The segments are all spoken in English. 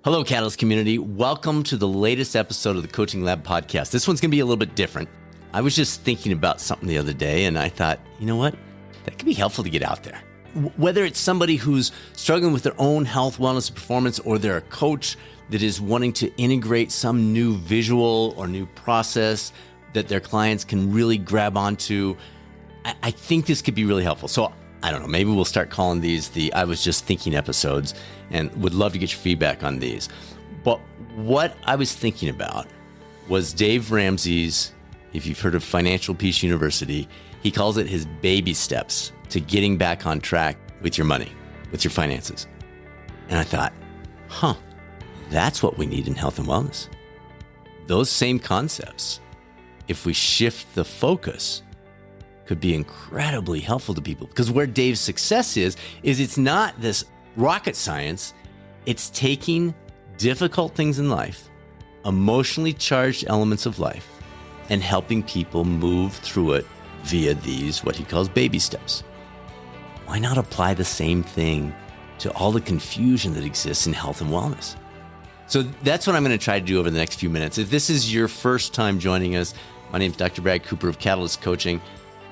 Hello, Catalyst community. Welcome to the latest episode of the Coaching Lab podcast. This one's going to be a little bit different. I was just thinking about something the other day, and I thought, you know what? That could be helpful to get out there. Whether it's somebody who's struggling with their own health, wellness, and performance, or they're a coach that is wanting to integrate some new visual or new process that their clients can really grab onto, I think this could be really helpful. So I don't know, maybe we'll start calling these the I Was Just Thinking episodes, and would love to get your feedback on these. But what I was thinking about was Dave Ramsey's, if you've heard of Financial Peace University, he calls it his baby steps to getting back on track with your money, with your finances. And I thought, that's what we need in health and wellness. Those same concepts, if we shift the focus, could be incredibly helpful to people. Because where Dave's success is it's not this rocket science. It's taking difficult things in life, emotionally charged elements of life, and helping people move through it via these, what he calls baby steps. Why not apply the same thing to all the confusion that exists in health and wellness? So that's what I'm going to try to do over the next few minutes. If this is your first time joining us, my name is Dr. Brad Cooper of Catalyst Coaching.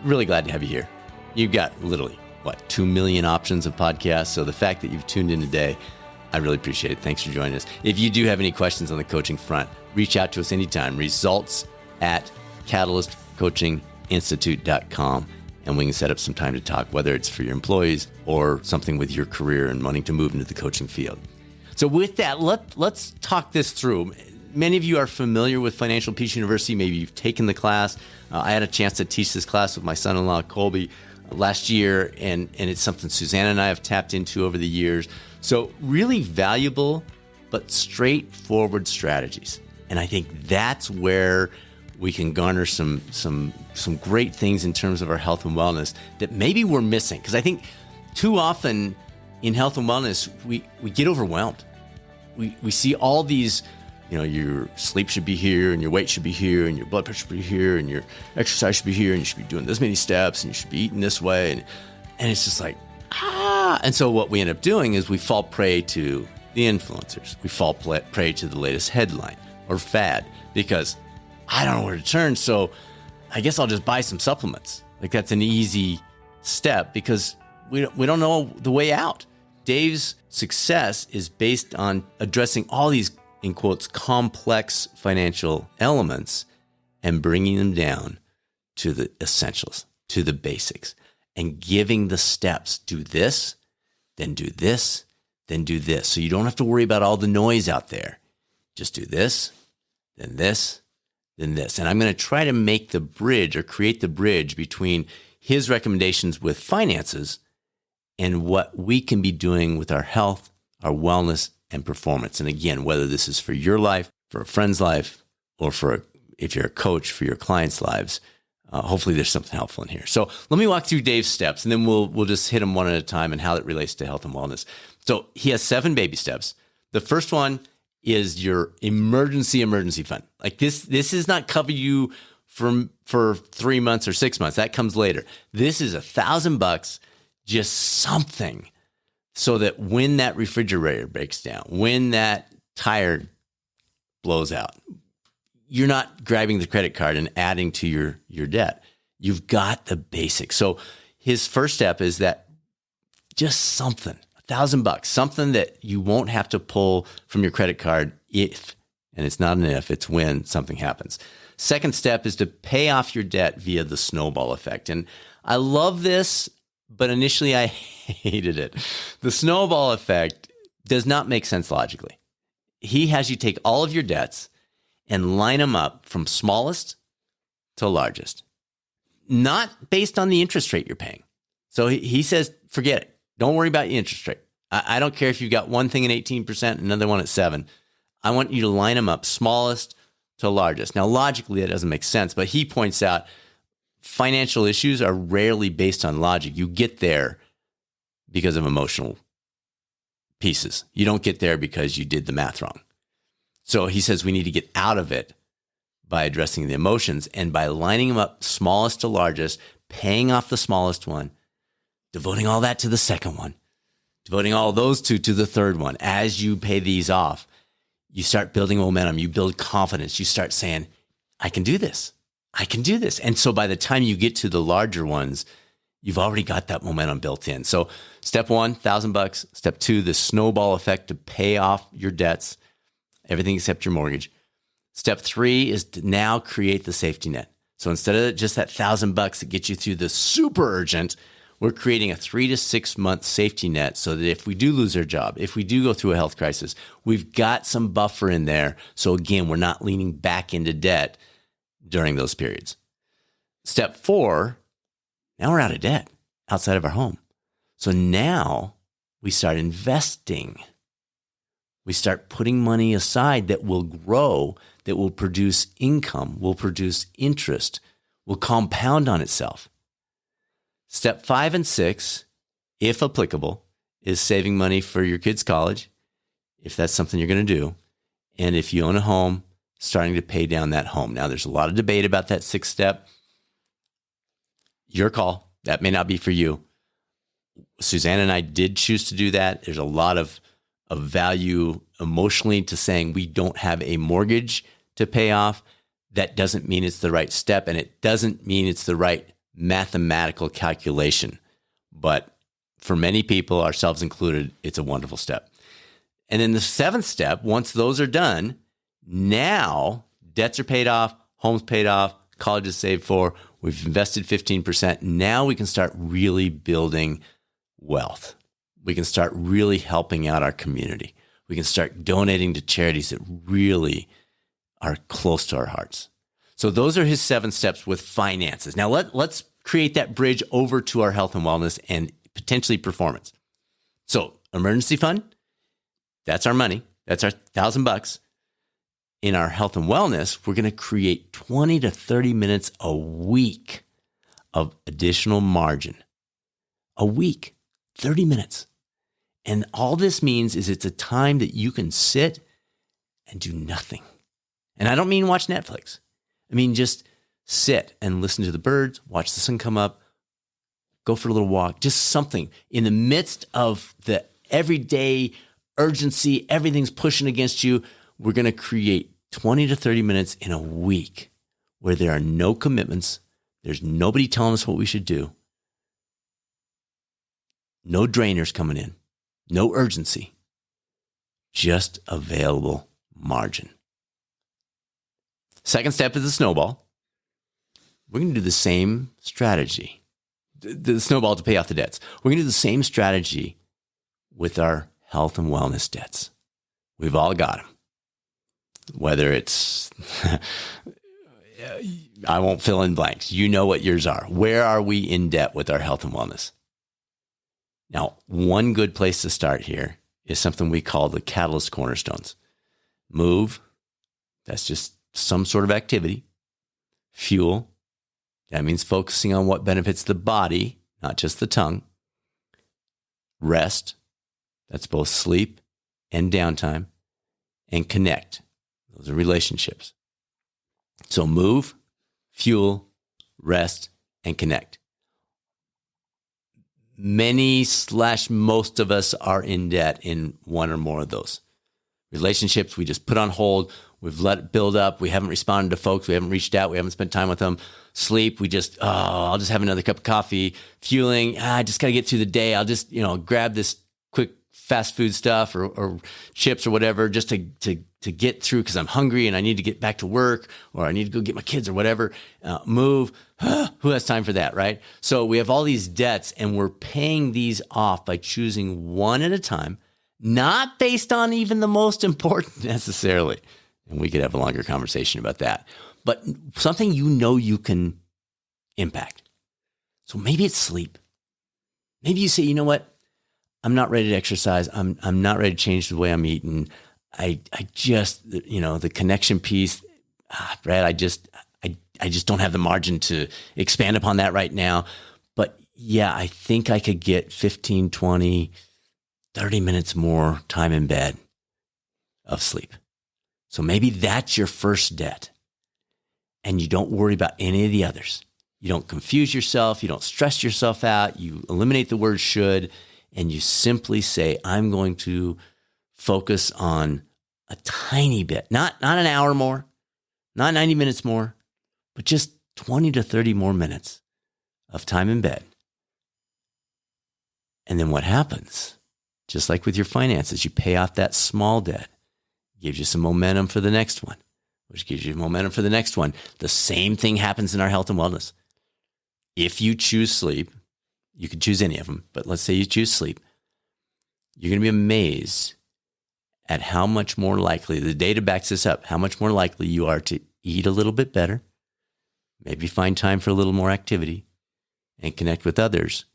Really glad to have you here. You've got literally, 2 million options of podcasts. So the fact that you've tuned in today, I really appreciate it. Thanks for joining us. If you do have any questions on the coaching front, reach out to us anytime. results@catalystcoachinginstitute.com. And we can set up some time to talk, whether it's for your employees or something with your career and wanting to move into the coaching field. So with that, let's talk this through. Many of you are familiar with Financial Peace University. Maybe you've taken the class. I had a chance to teach this class with my son-in-law, Colby, last year, and it's something Susanna and I have tapped into over the years. So really valuable, but straightforward strategies. And I think that's where we can garner some great things in terms of our health and wellness that maybe we're missing. Because I think too often in health and wellness, we get overwhelmed. We see all these, your sleep should be here, and your weight should be here, and your blood pressure should be here, and your exercise should be here, and you should be doing this many steps, and you should be eating this way. And it's just like, And so what we end up doing is we fall prey to the influencers. We fall prey to the latest headline or fad because I don't know where to turn, so I guess I'll just buy some supplements. Like that's an easy step because we don't know the way out. Dave's success is based on addressing all these, in quotes, complex financial elements and bringing them down to the essentials, to the basics, and giving the steps. Do this, then do this, then do this. So you don't have to worry about all the noise out there. Just do this, then this, then this. And I'm going to try to make the bridge or create the bridge between his recommendations with finances and what we can be doing with our health, our wellness, and performance. And again, whether this is for your life, for a friend's life, or if you're a coach, for your clients' lives, hopefully there's something helpful in here. So let me walk through Dave's steps, and then we'll just hit them one at a time and how it relates to health and wellness. So he has 7 baby steps. The first one is your emergency fund. Like this does not cover you for 3 months or 6 months. That comes later. This is $1,000, just something so that when that refrigerator breaks down, when that tire blows out, you're not grabbing the credit card and adding to your debt. You've got the basics. So his first step is that just something, $1,000, something that you won't have to pull from your credit card if, and it's not an if, it's when something happens. Second step is to pay off your debt via the snowball effect. And I love this, but initially I hated it. The snowball effect does not make sense logically. He has you take all of your debts and line them up from smallest to largest, not based on the interest rate you're paying. So he says, forget it. Don't worry about the interest rate. I don't care if you've got one thing at 18%, another one at 7%. I want you to line them up smallest to largest. Now, logically, that doesn't make sense, but he points out financial issues are rarely based on logic. You get there because of emotional pieces. You don't get there because you did the math wrong. So he says we need to get out of it by addressing the emotions and by lining them up smallest to largest, paying off the smallest one, devoting all that to the second one, devoting all those two to the third one. As you pay these off, you start building momentum, you build confidence, you start saying, I can do this. I can do this. And so by the time you get to the larger ones, you've already got that momentum built in. So step one, $1,000. Step two, the snowball effect to pay off your debts, everything except your mortgage. Step three is to now create the safety net. So instead of just that $1,000 that gets you through the super urgent, we're creating a 3 to 6 month safety net so that if we do lose our job, if we do go through a health crisis, we've got some buffer in there. So again, we're not leaning back into debt during those periods. Step four, now we're out of debt outside of our home. So now we start investing. We start putting money aside that will grow, that will produce income, will produce interest, will compound on itself. Step 5 and 6, if applicable, is saving money for your kids' college, if that's something you're going to do. And if you own a home, starting to pay down that home. Now, there's a lot of debate about that 6th step. Your call. That may not be for you. Suzanne and I did choose to do that. There's a lot of value emotionally to saying we don't have a mortgage to pay off. That doesn't mean it's the right step, and it doesn't mean it's the right mathematical calculation. But for many people, ourselves included, it's a wonderful step. And then the 7th step, once those are done, now debts are paid off, home's paid off, college is saved for, we've invested 15%. Now we can start really building wealth. We can start really helping out our community. We can start donating to charities that really are close to our hearts. So those are his 7 steps with finances. Now let's create that bridge over to our health and wellness and potentially performance. So emergency fund, that's our money. That's our $1,000. In our health and wellness, we're going to create 20 to 30 minutes a week of additional margin. A week, 30 minutes. And all this means is it's a time that you can sit and do nothing. And I don't mean watch Netflix. I mean just sit and listen to the birds, watch the sun come up, go for a little walk, just something. In the midst of the everyday urgency, everything's pushing against you, we're going to create 20 to 30 minutes in a week where there are no commitments. There's nobody telling us what we should do. No drainers coming in. No urgency. Just available margin. Second step is the snowball. We're going to do the same strategy. The snowball to pay off the debts. We're going to do the same strategy with our health and wellness debts. We've all got them. Whether it's, I won't fill in blanks. You know what yours are. Where are we in debt with our health and wellness? Now, one good place to start here is something we call the catalyst cornerstones. Move, that's just some sort of activity. Fuel, that means focusing on what benefits the body, not just the tongue. Rest, that's both sleep and downtime. And connect, those are relationships. So move, fuel, rest, and connect. Most of us are in debt in one or more of those. Relationships, we just put on hold. We've let it build up. We haven't responded to folks. We haven't reached out. We haven't spent time with them. Sleep, I'll just have another cup of coffee. Fueling, I just got to get through the day. I'll just, grab this quick fast food stuff or chips or whatever just to get through because I'm hungry and I need to get back to work or I need to go get my kids or whatever. Move. Who has time for that, right? So we have all these debts and we're paying these off by choosing one at a time, not based on even the most important necessarily. And we could have a longer conversation about that. But something you can impact. So maybe it's sleep. Maybe you say, you know what? I'm not ready to exercise. I'm not ready to change the way I'm eating. I just, the connection piece, Brad, I just don't have the margin to expand upon that right now. But yeah, I think I could get 15, 20, 30 minutes more time in bed of sleep. So maybe that's your first debt. And you don't worry about any of the others. You don't confuse yourself. You don't stress yourself out. You eliminate the word should. And you simply say, I'm going to focus on a tiny bit, not an hour more, not 90 minutes more, but just 20 to 30 more minutes of time in bed. And then what happens? Just like with your finances, you pay off that small debt, gives you some momentum for the next one, which gives you momentum for the next one. The same thing happens in our health and wellness. If you choose sleep, you can choose any of them, but let's say you choose sleep, you're going to be amazed at how much more likely, the data backs this up, how much more likely you are to eat a little bit better, maybe find time for a little more activity, and connect with others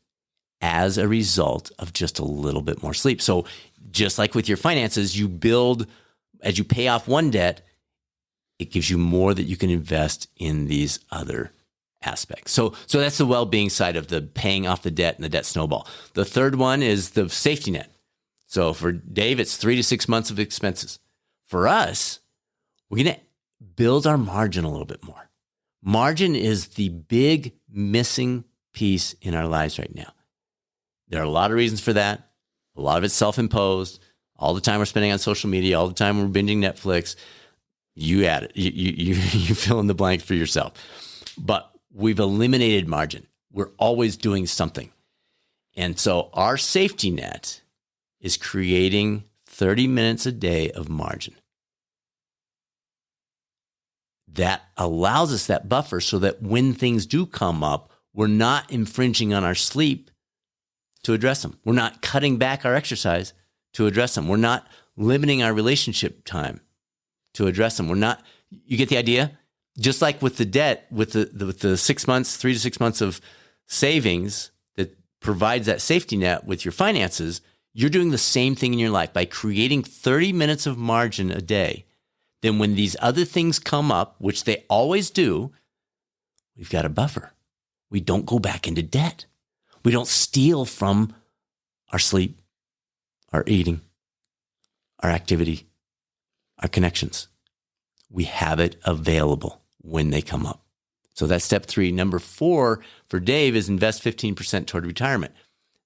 as a result of just a little bit more sleep. So just like with your finances, you build, as you pay off one debt, it gives you more that you can invest in these other aspects. So that's the well-being side of the paying off the debt and the debt snowball. The third one is the safety net. So for Dave, it's 3 to 6 months of expenses. For us, we're going to build our margin a little bit more. Margin is the big missing piece in our lives right now. There are a lot of reasons for that. A lot of it's self-imposed. All the time we're spending on social media, all the time we're binging Netflix. You add it. You fill in the blank for yourself. But we've eliminated margin. We're always doing something. And so our safety net is creating 30 minutes a day of margin. That allows us that buffer so that when things do come up, we're not infringing on our sleep to address them. We're not cutting back our exercise to address them. We're not limiting our relationship time to address them. We're not, you get the idea? Just like with the debt, with the 6 months, 3 to 6 months of savings that provides that safety net with your finances, you're doing the same thing in your life by creating 30 minutes of margin a day. Then when these other things come up, which they always do, we've got a buffer. We don't go back into debt. We don't steal from our sleep, our eating, our activity, our connections. We have it available when they come up. So that's step 3. Number 4 for Dave is invest 15% toward retirement.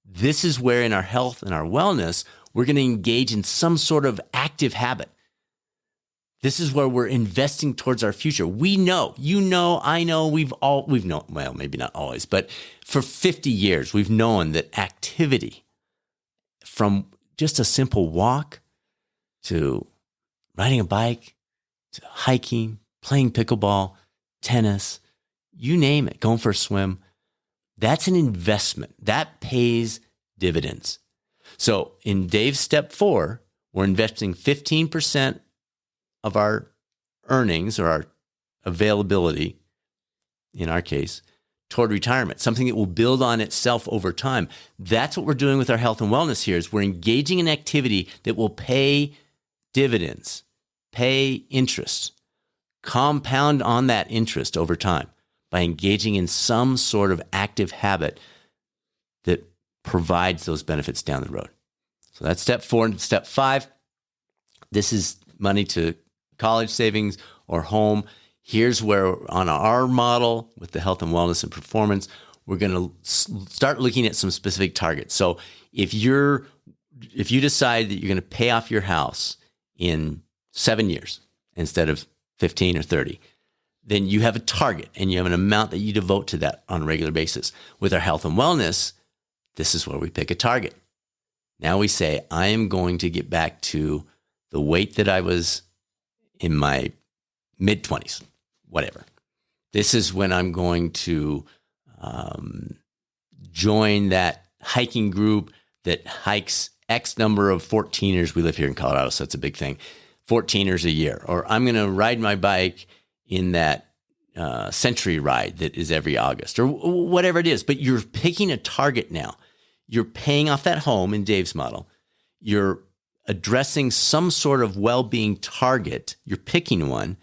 This is where in our health and our wellness, we're going to engage in some sort of active habit. This is where we're investing towards our future. We know, you know, I know, we've known, well, maybe not always, but for 50 years, we've known that activity, from just a simple walk to riding a bike, to hiking, playing pickleball, tennis, you name it, going for a swim, that's an investment. That pays dividends. So in Dave's step 4, we're investing 15% of our earnings or our availability, in our case, toward retirement, something that will build on itself over time. That's what we're doing with our health and wellness here is we're engaging in activity that will pay dividends, pay interest, compound on that interest over time by engaging in some sort of active habit that provides those benefits down the road. So that's step 4. And step 5, this is money to college savings or home. Here's where on our model with the health and wellness and performance, we're going to start looking at some specific targets. So if you decide that you're going to pay off your house in 7 years instead of 15 or 30, then you have a target and you have an amount that you devote to that on a regular basis. With our health and wellness, this is where we pick a target. Now we say, I am going to get back to the weight that I was in my mid-20s, whatever. This is when I'm going to join that hiking group that hikes X number of 14ers. We live here in Colorado, so it's a big thing. 14ers a year. Or I'm going to ride my bike in that century ride that is every August, or whatever it is. But you're picking a target now. You're paying off that home in Dave's model. You're addressing some sort of well-being target. You're picking one,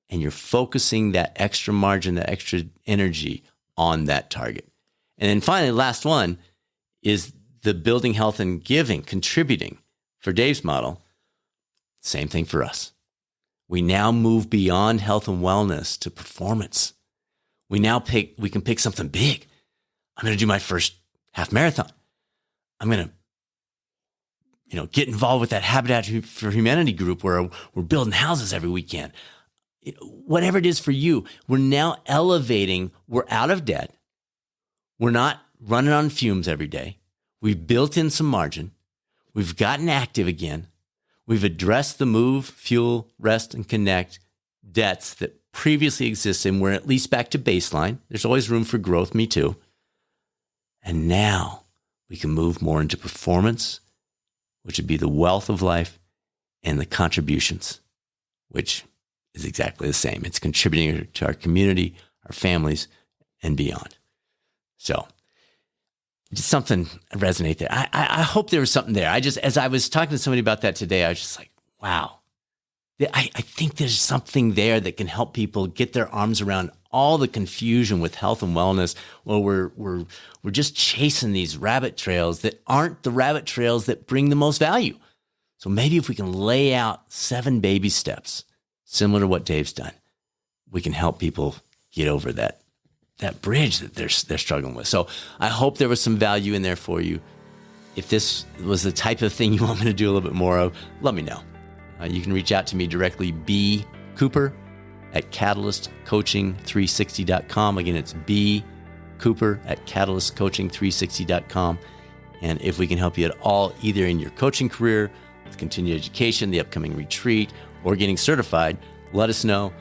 and you're focusing that extra margin, that extra energy on that target. And then finally, last one is the building health and giving, contributing. For Dave's model, same thing for us. We now move beyond health and wellness to performance. We can pick something big. I'm going to do my first half marathon. I'm going to get involved with that Habitat for Humanity group where we're building houses every weekend. Whatever it is for you, we're now elevating. We're out of debt. We're not running on fumes every day. We've built in some margin. We've gotten active again. We've addressed the move, fuel, rest, and connect debts that previously existed, and we're at least back to baseline. There's always room for growth, me too. And now we can move more into performance, which would be the wealth of life, and the contributions, which is exactly the same. It's contributing to our community, our families, and beyond. So just something resonate there. I hope there was something there. As I was talking to somebody about that today, I was just like, wow. I think there's something there that can help people get their arms around all the confusion with health and wellness. Well, we're just chasing these rabbit trails that aren't the rabbit trails that bring the most value. So maybe if we can lay out 7 baby steps, similar to what Dave's done, we can help people get over that bridge that they're struggling with. So I hope there was some value in there for you. If this was the type of thing you want me to do a little bit more of, let me know. You can reach out to me directly, B. Cooper at catalystcoaching360.com. Again, it's B. Cooper at catalystcoaching360.com. And if we can help you at all, either in your coaching career, with continued education, the upcoming retreat, or getting certified, let us know.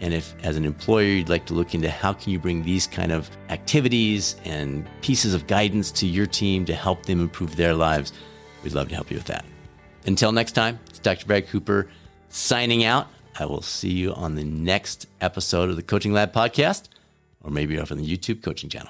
And if, as an employer, you'd like to look into how can you bring these kind of activities and pieces of guidance to your team to help them improve their lives, we'd love to help you with that. Until next time, it's Dr. Brad Cooper signing out. I will see you on the next episode of the Coaching Lab podcast, or maybe off on the YouTube coaching channel.